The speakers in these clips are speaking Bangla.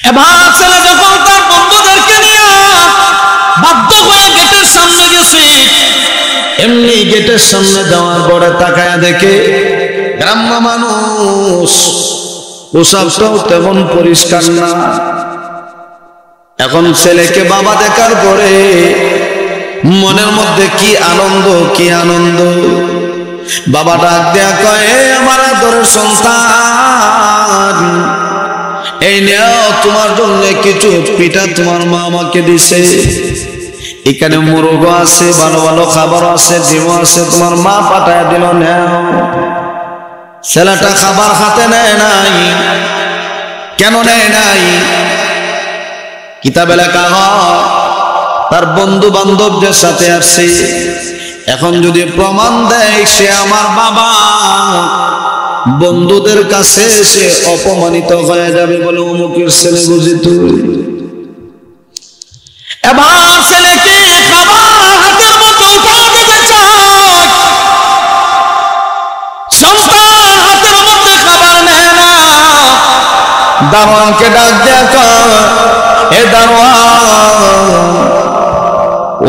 এবার ছেলে যখন তার বন্ধুদেরকে নিয়ে বাধ্য হয়ে গেটের সামনে গেছে, এমনি গেটের সামনে যাওয়ার পরে তাকায়া দেখে গ্রাম্য মানুষ, পোশাকটাও তেমন পরিষ্কার না। এখন ছেলেকে বাবা দেখার পরে মনের মধ্যে কি আনন্দ, কি আনন্দ। বাবা ডাক দেয়া কয়, আমার আদরের সন্তান, এই নাও তোমার জন্য কিছু পিঠা তোমার মা আমাকে দিছে, এখানে মুরগ আছে, ভালো ভালো খাবার আছে, ডিম আছে, তোমার মা পাঠায় দিল, নাও। ছেলেটা খাবার হাতে নেয় নাই। কেন নেয় নাই? কিতাবে লেখা হয় তার বন্ধু বান্ধবদের সাথে আসছে, এখন যদি প্রমাণ দেয় সে আমার বাবা, বন্ধুদের কাছে সে অপমানিত হয়ে যাবে বলে অমুকের ছেলে বুঝি তুই। এবার ছেলেকে খাবার হাতের মতো উঠা দিতে চায়, সন্তান হাতের মধ্যে খাবার নেয় না। দারোয়ানকে ডাক দেয়া কয়, এ দারোয়ান,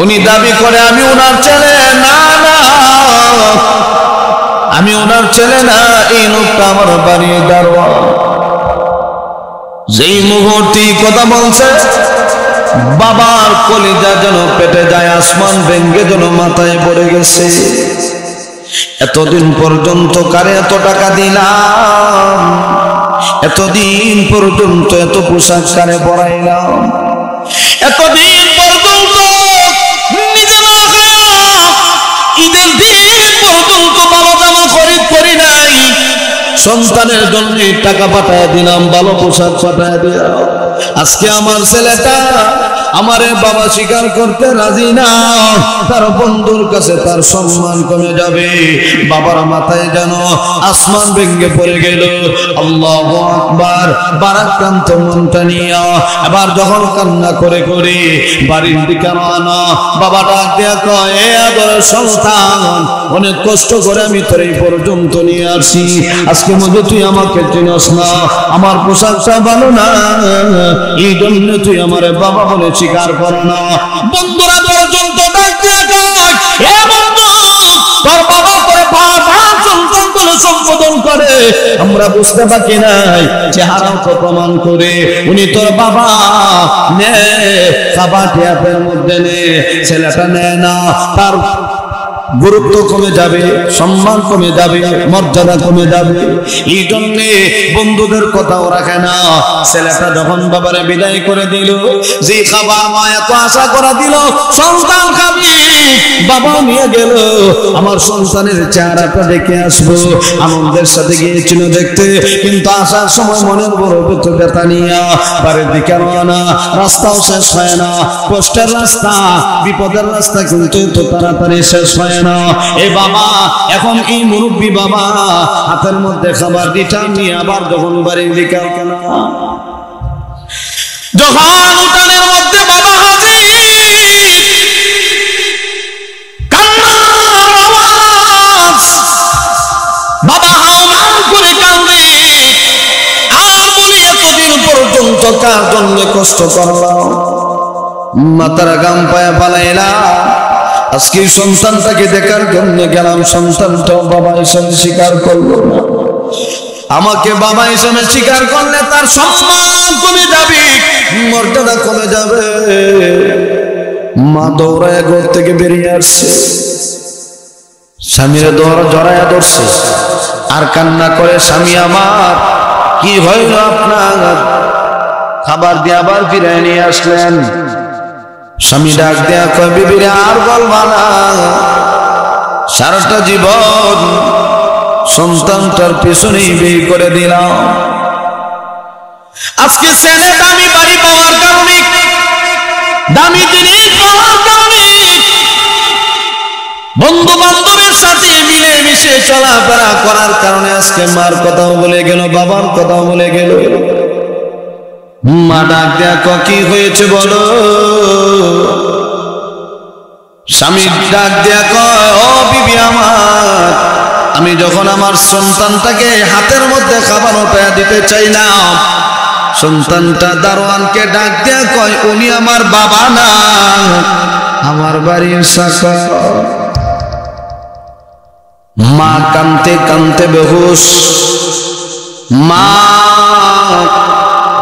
উনি দাবি করে আমি ওনার ছেলে না, না আমি ওনার ছেলে না, এই লোকটা আমার বাড়ির দারোয়ান। যেই মুহূর্তে কথা বলছে বাবার কলিজা যেন পেটে যায়, আসমান ভেঙ্গে যেন মাথায় পড়ে গেছে। এতদিন পর্যন্ত কারে এত টাকা দিলাম, এতদিন পর্যন্ত এত পোশাক কারে পরাইলাম, এতদিন পর্যন্ত নিজে না খায়া ঈদের দিন পর্যন্ত ভালো জামা খরিদ করি নাই, সন্তানের জন্য টাকা পাঠায় দিলাম, ভালো পোশাক পাঠায় দিলাম। আজকে আমার ছেলেটা আমারে বাবা স্বীকার করতে রাজি না, তার বন্ধুর কাছে তার সম্মান কমে যাবে। বাবার মাথায় যেন আসমান ভেঙে পড়ে গেল। আল্লাহু আকবার। বারাক্রান্ত মনটা নিয়া এবার যখন কান্না করে করে বাড়ির দিকে রওনা, বাবা ডাক দেয়া কয়, এ আদরের সন্তান, অনেক কষ্ট করে আমি তোর এই পর্যন্ত নিয়ে আসি, আজকে মধ্যে তুই আমাকে চিনস না, আমার পোশাকটা ভালো না, এই জন্য তুই আমার বাবা বলে স্বীকার করো না। বন্ধুরা পর্যন্ত ডাক দেয়া কয়, হে বন্ধু, তোর বাবা করে বাবা সন্তান বলে সম্বোধন করে, আমরা বুঝতে পারি নাই, চেহারাও তো প্রমাণ করে উনি তোর বাবা। নে খাবার টিয়াপের মধ্যে নে। ছেলেটা নেয় না, তার গুরুত্ব কমে যাবে, সম্মান কমে যাবে, মর্যাদা কমে যাবে, এই জন্যে বন্ধুদের কথাও রাখে না। ছেলেটা যখন বাবারে বিদায় করে দিল, যে খাবার মা এত আশা করে দিল সন্তান খাবি, বাবা নিয়ে গেল, আমার সন্তানের চেহারাটা দেখে আসবো, আনন্দের সাথে গিয়েছিল দেখতে, কিন্তু আসার সময় মনের বড় ব্যথা নিয়ে বাড়ির দিকে রওনা। রাস্তাও শেষ হয় না, কষ্টের রাস্তা, বিপদের রাস্তা কিন্তু এত তাড়াতাড়ি শেষ হয় না। এ বাবা, এখন এই মুরব্বী বাবা হাতের মধ্যে খাবার দিটা নিয়ে আবার যখন বাড়ির দিকে যখন উঠানের মধ্যে বাবা হাজির, কান্নার আওয়াজ, বাবা হাওমাও করে কান্দে, আর বলি এতদিন পর্যন্ত কার জন্য কষ্ট করলাম, মাথার গাম পায়ে পালাইলাম, আজকে সন্তানটাকে দেখার জন্য গেলাম, সন্তানটাও বাবা হিসেবে স্বীকার করলো না। আমাকে বাবা হিসেবে স্বীকার করলে তার সম্মান কমে যাবে, মর্যাদা কমে যাবে। মা দৌড়ায় ঘর থেকে বেরিয়ে আসছে, স্বামীরা দৌড় জড়াইয়া ধরছে আর কান্না করে, স্বামী আমার কি হইল আপনার, খাবার দিয়ে আবার ফিরে নিয়ে আসলেন। স্বামী ডাক দেয়া কয়, বিবিরে আর বলবা না, সারাটা জীবন সন্তানটার পেছনেই বিয়ে করে দিলাম, আজকে ছেলে দামি বাড়ি পাওয়ার কারণে, দামি জিনিস পাওয়ার কারণে, বন্ধু বান্ধবের সাথে মিলে মিশে চলাফেরা করার কারণে আজকে মার কথাও বলে গেল, বাবার কথাও বলে গেল। মা ডাক দেয়া কয়, কি হয়েছে বলো। স্বামী ডাক দেয়া কয়, ও বিবি আমার, আমি যখন আমার সন্তানটাকে হাতের মধ্যে খাবার উঠাইয়া দিতে চাইলাম, সন্তানটা দারোয়ানকে ডাক দিয়ে কয়, উনি আমার বাবা না, আমার বাড়ির চাকর। মা কাঁদতে কাঁদতে বেহুশ। মা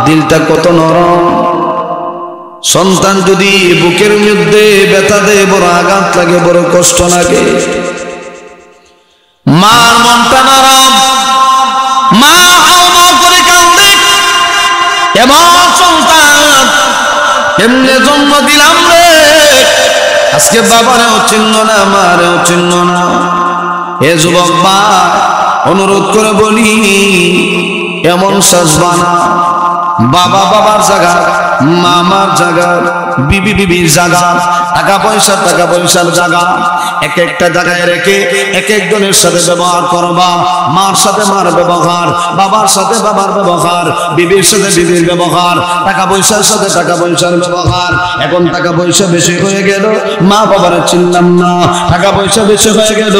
দিলটা কত নরম। সন্তান যদি বুকের মধ্যে ব্যথা দেয়, বড় আঘাত লাগে, বড় কষ্ট লাগে। মার মনটা নরম। মা হাওমাও করে কাঁদে, এমন সন্তান কেমনে জন্ম দিলাম রে, আজকে বাবারেও চিনল না, মারেও চিনল না। এ যুবক ভাই, অনুরোধ করে বলি, এমন সাজবা না। বাবা বাবার জায়গা, মামার জায়গা, বিবি বিবির জায়গা, টাকা পয়সার জায়গা, এক একটা জায়গায় রেখে এক একজনের সাথে ব্যবহার করবা। মার সাথে মার ব্যবহার, বাবার সাথে বাবার ব্যবহার, বিবির সাথে বিবির ব্যবহার, টাকা পয়সার সাথে টাকা পয়সার ব্যবহার। এখন টাকা পয়সা বেশি হয়ে গেল, মা বাবার চিনলাম না। টাকা পয়সা বেশি হয়ে গেল,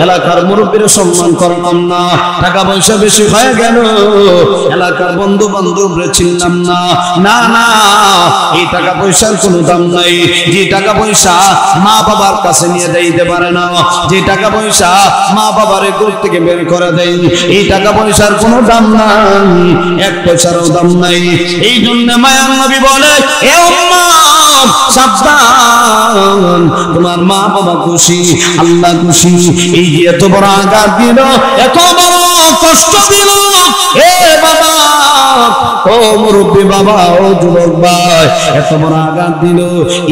এলাকার মুরব্বীর সম্মান করলাম না। টাকা পয়সা বেশি হয়ে গেল, এলাকার বন্ধু বান্ধবরে চিনলাম না। না না, এই টাকা পয়সার কোনো দাম নাই। যে টাকা পয়সা মা বাবার কাছে নিয়ে দিতে পারে না, যে টাকা পয়সা মা বাবার ঘর থেকে বের করে দেয়, এই টাকা পয়সার কোনো দাম নাই, এক পয়সারও দাম নাই। এই জন্য মায়ার নবী বলে, এ উম্মত সাবধান, তোমার মা বাবা খুশি, আল্লাহ খুশি। এই যে এত বড় আঘাত দিল, এত বড় কষ্ট দিল, এ বাবা, ও মুরব্বী বাবা, ও যুবক ভাই, এত বড় আঘাত দিল,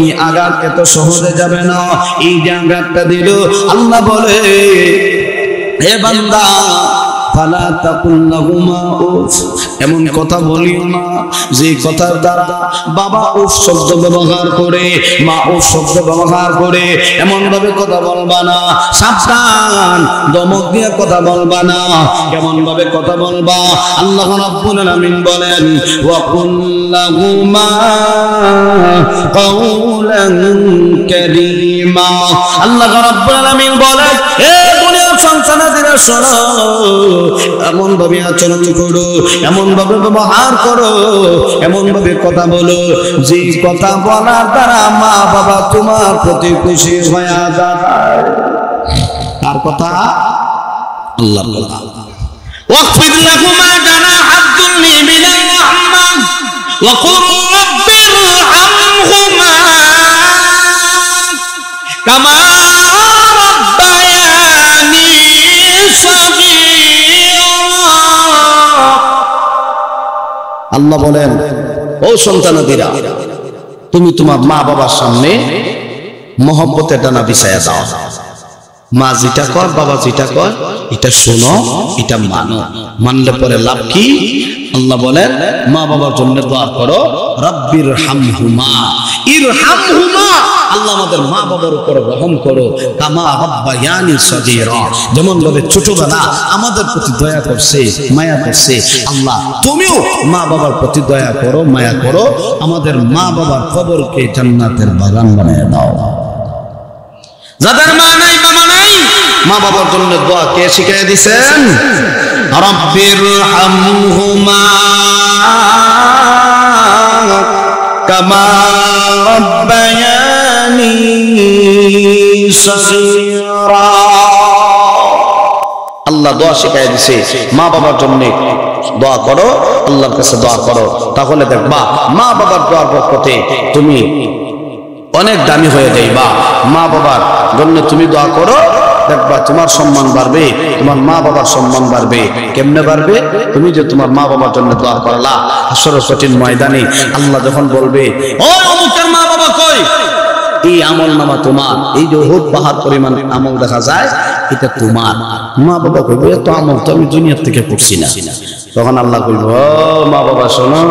এই আঘাত এত সহজে যাবে না। এই যে আঘাতটা দিল, আল্লাহ বলে, হে বান্দা, ফালা তাকুল লাহুমা উফ, এমন কথা বলিও না যে কথার দ্বারা বাবা উফ শব্দ ব্যবহার করে, মা উফ শব্দ ব্যবহার করে, এমন ভাবে কথা বলবা না। সাবধান, দমক দিয়ে কথা বলবা না। কেমন ভাবে কথা বলবা? আল্লাহ রাব্বুল আলামিন বলেন, ওয়া কুল লাহুমা কাওলান কারীমা। আল্লাহ রাব্বুল আলামিন বলেন, হে দুনিয়ার সন্তানেরা শোনো, এমন ভাবে আচরণ করো, এমন ভাবে ব্যবহার করো, এমন ভাবে কথা বলো, যে কথা বলার দ্বারা মা বাবা তোমার প্রতি খুশি হয়ে যায়। তার কথা, আল্লাহর কথা। ওয়াকফিদ লাহুমা জানাহাদ-দুল্লি মিনার রাহমা ওয়া কুর রাব্বিরহামহুমা কামা রাব্বায়ানি সাগীরা। আল্লাহ বলেন, ও সন্তানেরা, তুমি তোমার মা বাবার সামনে মহব্বতের ডানা বিছায়া দাও। মা যেটা কয়, বাবা যেটা কয়, এটা শোনো, এটা মানো। মানলে পরে লাভ কি? আল্লাহ বলেন, মা বাবার জন্য দোয়া করো, রাব্বিরহামহুমা, ইরহামহুমা, আল্লাহ আমাদের মা বাবার উপর রহম করো, কামা রাব্বায়ানি সাগীরা, যেমন ভাবে ছোটবেলা আমাদের প্রতি দয়া করছে, মায়া করছে, আল্লাহ তুমিও মা বাবার প্রতি দয়া করো, মায়া করো। আমাদের মা বাবার কবরকে জান্নাতের বাগান বানিয়ে দাও। যাদের মা নাই, বাবা নাই, মা বাবার জন্য দোয়া কে শিখিয়ে দিয়েছেন? রাব্বিরহামহুমা কামা রাব্বায়ানি সাগীরা। আল্লাহ দোয়া শিখিয়ে দিয়েছে, মা বাবার জন্য দোয়া করো, আল্লাহর কাছে দোয়া করো, তাহলে দেখবা মা বাবার দোয়ার বরকতে তুমি অনেক দামি হয়ে যাইবা। মা বাবার জন্য তুমি দোয়া করো, দেখবা তোমার সম্মান বাড়বে, তোমার মা বাবার সম্মান বাড়বে। কেমনে বাড়বে? তুমি যে তোমার মা বাবার জন্য দোয়া করলা, হাসরের কঠিন ময়দানে আল্লাহ যখন বলবে, ও অমুকের মা বাবা কই, এই আমল নামা তোমার, এই যে উহুদ পাহাড় পরিমাণ আমল দেখা যায়, এটা তোমার। মা বাবা কইবে, এত আমল তো আমি দুনিয়ার থেকে করছি না। তখন আল্লাহ কইব, ও মা বাবা শোনো,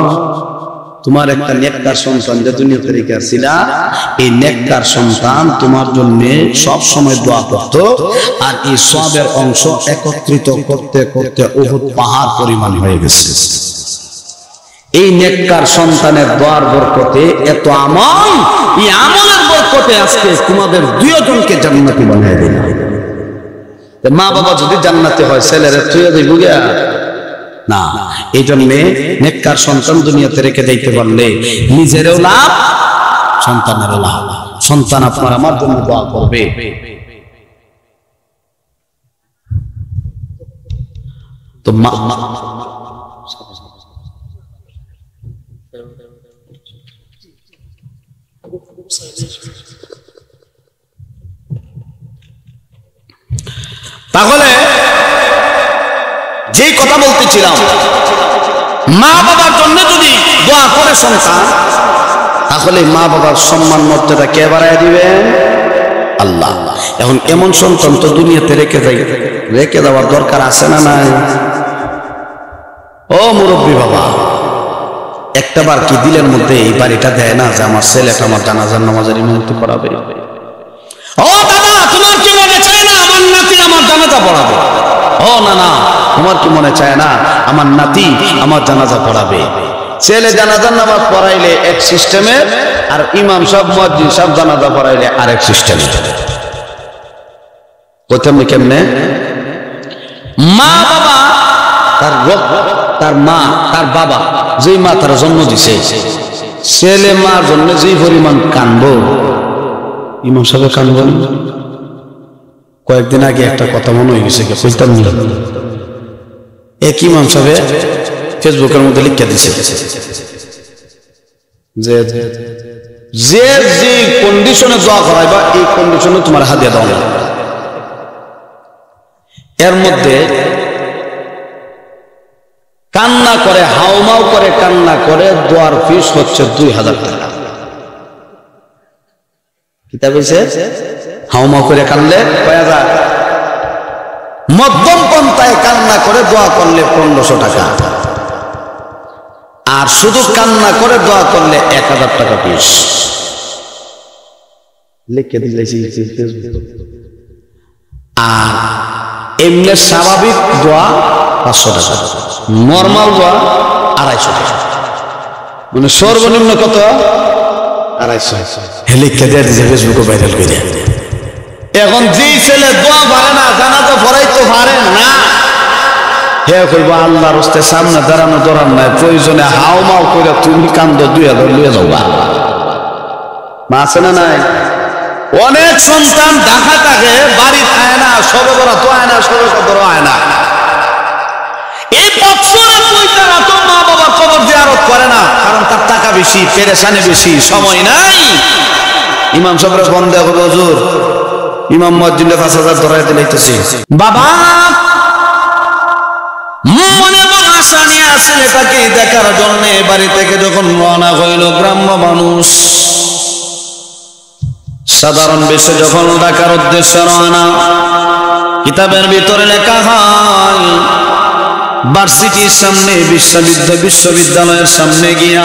তোমার একটা নেককার সন্তান যে দুনিয়া থেকে আসছিল, এই নেককার সন্তান তোমার জন্য সব সময় দোয়া করত, আর এই সবের অংশ একত্রিত করতে করতে উহুদ পাহাড় পরিমাণ হয়ে গেছে। এই নেককার সন্তানের দোয়ার বরকতে এত আমল, এই আমলের বরকতে আজকে তোমাদের দুইজনকে জান্নাতি বানিয়ে দিল। মা বাবা যদি জান্নাতি হয়, ছেলেরা তুই বুঝা না। এই জন্য নেককার সন্তান দুনিয়াতে রেখে দিতে পারলে নিজেরও লাভ, সন্তানেরও লাভ। সন্তান আপনার আমার জন্য দোয়া করবে। তো তাহলে যে কথা বলতেছিলাম, মা বাবার জন্য যদি দোয়া করে সন্তান, তাহলে মা বাবার সম্মান মর্যাদা কে বাড়ায় দিবেন? আল্লাহ। এখন এমন সন্তান তো দুনিয়াতে রেখে দেওয়ার দরকার আছে না নাই? ও মুরব্বী বাবা, একটা বার কি দিলের মধ্যে এই বাড়িটা দেয় না যে আমার ছেলেটা আমার জানাজার নামাজের ইমামতি পড়াবে? ও দাদা, তোমার কি মনে চায় না আমার নাতি আমার জানাজা পড়াবে? ও না না, তোমার কি মনে চায় না আমার নাতি আমার জানাজা পড়াবে? ছেলে জানাজার নামাজ পড়াইলে এক সিস্টেমের, আর ইমাম সব মুয়াজ্জিন সব জানাজা পড়াইলে আরেক সিস্টেমের। প্রথমে কেমনে? মা বাবা তার মা তার বাবা যেই মা তার জন্ম দিছে, ছেলে মার জন্য যেই পরিমাণ কানবো, ইমাম সাহেব কানবো। কয়েকদিন আগে একটা কথা মনে হয়ে গেছে, বুঝতাম না, এক ইমাম সাহেব ফেসবুকের মধ্যে লিখে দিছে যে যে যে কন্ডিশনে দোয়া করাইবা এই কন্ডিশনে তোমার হাদিয়া দাও না। এর মধ্যে কান্না করে, হাউমাউ করে কান্না করে, দোয়ার ফিস হচ্ছে 2000 টাকা। কিতাব হইছে হাউমাউ করে কানলে কয় হাজার, মধ্যম পন্থায় কান্না করে দোয়া করলে 1500 টাকা, আর শুধু কান্না করে দোয়া করলে 1000 টাকা ফিস। লিখে দিয়েছি। আর এমনি স্বাভাবিক দোয়া 500 টাকা, নর্মাল দোয়া 250 টাকা, মানে সর্বনিম্ন কত? 250। লিখে দিয়ে দিয়েছে ফেসবুকে ভাইরাল করে। এখন যে ছেলে দোয়া পারে না, জানাজা পড়াইতে পারে না, হে কইব আল্লাহর রাস্তায় সামনে দাঁড়ানো দরান নাই, প্রয়োজনে হাউমাউ করে তুমি কান্দো 2000 লইয়া যাওয়া। মা আছে না নাই? অনেক সন্তান ঢাকা থাকে, বাড়ি আয় না, সবে বড় তো আয় না, সবে কদর আয় না। এই বছরে 2 টাকা তো মা বাবা কবর জিয়ারত করে না, কারণ তার টাকা বেশি, পেরেশানি বেশি, সময় নাই। ইমাম সাহেবের ফোন দেয়া হবে, হুজুর ইমাম মুয়াজ্জিন 5000 ধরাই দিলাইতেছি। বাবা মনে বড় আশা নিয়ে আসলে তাকে দেখার জন্য বাড়ি থেকে যখন রওনা হইল, গ্রাম্য মানুষ সাধারণ বেশে যখন ডাকার উদ্দেশ্যে রওনা, কিতাবের ভিতরে লেখা হয় ভার্সিটির সামনে, বিশ্ববিদ্যালয়ের সামনে গিয়া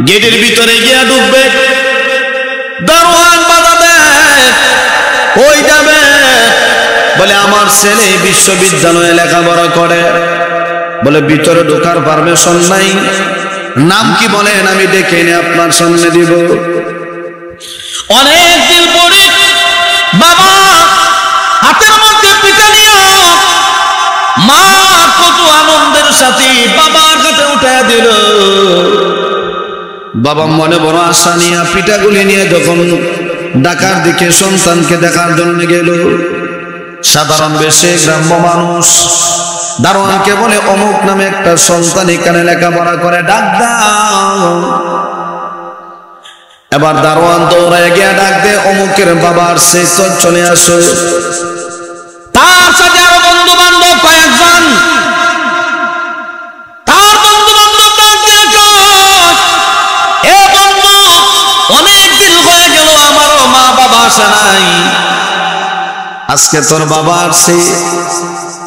গেটের ভিতরে গিয়া ঢুকবে, দারোয়ান বাধা দেয়, কই যাবে? বলে আমার ছেলে বিশ্ববিদ্যালয়ে লেখাপড়া করে। বলে ভিতরে ঢোকার পারমিশন নাই। নাম কি বলেন? আমি ডেকে এনে আপনার সামনে দিব। অনেক দিন পরে বাবা হাতের মধ্যে পিঠা নিয়ে মা কত আনন্দের সাথে বাবার কাছে উঠায় দিল। বাবা মনে বড় আশা নিয়ে পিঠাগুলি নিয়ে যখন ঢাকার দিকে সন্তানকে দেখার জন্য গেল, সাধারণ বেশে গ্রাম্য মানুষ দারোয়ানকে বলে অমুক নামে একটা সন্তান এখানে লেখাপড়া করে, ডাক দাও। এবার দারোয়ান দৌড়ায় গিয়ে ডাক দে, অমুকের বাবার সে চলে আসো। তার সাথে আরো বন্ধু বান্ধব কয়েকজন, তার বন্ধু বান্ধব অনেক দিন হয়ে গেল আমারও মা বাবা আসে নাই, আজকে তোর বাবা আসছে,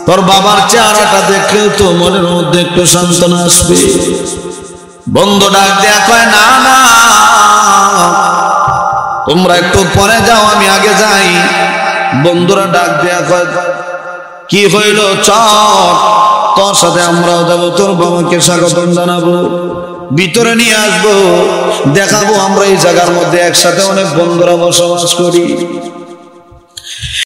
তোর বাবার চেহারাটা দেখলেও তো মনের মধ্যে একটু সান্ত্বনা আসবে। বন্ধু ডাক দেয়া কয়, না না তোমরা একটু পরে যাও, আমি আগে যাই। বন্ধুরা ডাক দেয়া কয়, কি হইল? চল তোর সাথে আমরাও যাবো, তোর বাবাকে স্বাগতম জানাবো, ভিতরে নিয়ে আসবো, দেখাবো আমরা এই জায়গার মধ্যে একসাথে অনেক বন্ধুরা বসবাস করি।